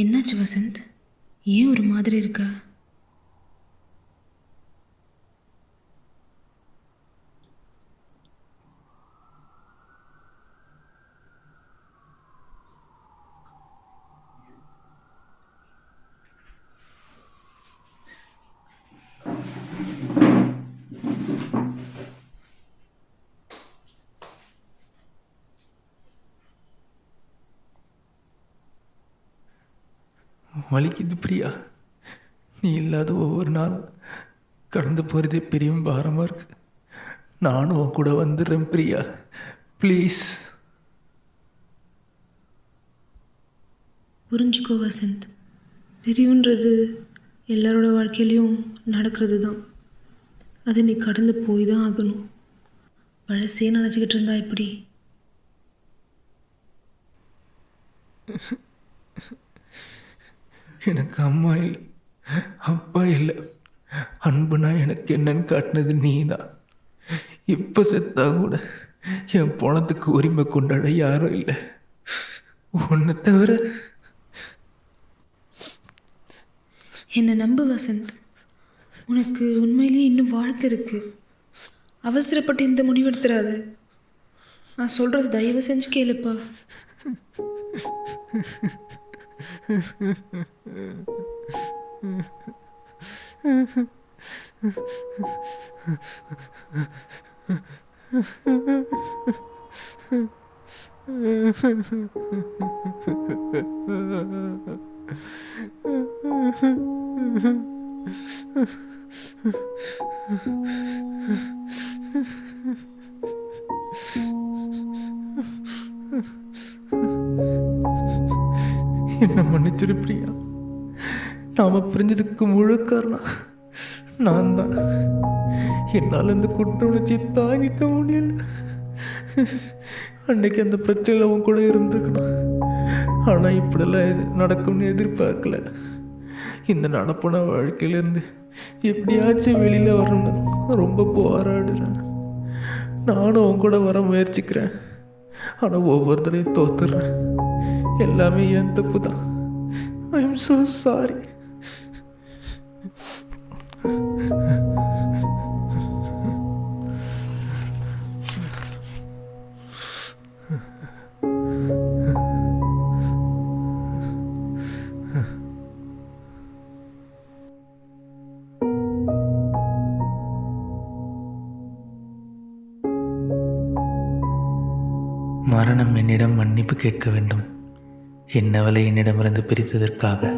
என்னாச்சு வசந்த்? ஏன் ஒரு மாதிரி இருக்கா? வலிக்குது பிரியா. நீ இல்லாத ஒவ்வொரு நாளும் கடந்து போகிறதே பெரிய பாரமாக இருக்கு. நானும் உன் கூட வந்துடுறேன் பிரியா, ப்ளீஸ். புரிஞ்சுக்கோ வசந்த், பிரிவுன்றது எல்லாரோட வாழ்க்கையிலையும் நடக்கிறது தான். அதை நீ கடந்து போய் தான் ஆகணும். பழசே நினச்சிக்கிட்டு இருந்தா இப்படி. எனக்கு அம்மா இல்லை, அப்பா இல்லை. அன்புனா எனக்கு என்னன்னு காட்டினது நீ தான். இப்போ செத்தா கூட என் பணத்துக்கு உரிமை கொண்டாட யாரும் இல்லை, உன்னை தவிர. என்னை நம்பு வசந்த், உனக்கு உண்மையிலேயே இன்னும் வாழ்க்கை இருக்குது. அவசரப்பட்டு இந்த முடிவெடுத்துறாத. நான் சொல்கிறது தயவு செஞ்சு கேளுப்பா. என்ன மன்னிச்சிரு பிரியா. நாம பிரிஞ்சதுக்கு முழு காரணம் நான் தான். என்னால் அந்த குற்ற உணர்ச்சி தாங்கிக்க முடியல. அன்னைக்கு அந்த பிரச்சனை அவன் கூட இருந்திருக்கணும். ஆனால் இப்படிலாம் இது நடக்கும்னு எதிர்பார்க்கல. இந்த நடப்பான வாழ்க்கையிலேருந்து எப்படியாச்சும் வெளியில் வரணும்னு ரொம்ப போராடுறேன். நானும் அவன் கூட வர முயற்சிக்கிறேன். ஆனால் ஒவ்வொரு தடையும் தோத்துடுறேன். எல்லாமே என் தப்பு தான். I am so sorry. மரணம் என்னிடம் மன்னிப்பு கேட்க வேண்டும், என்னவளை என்னிடமிருந்து பிரித்ததற்காக.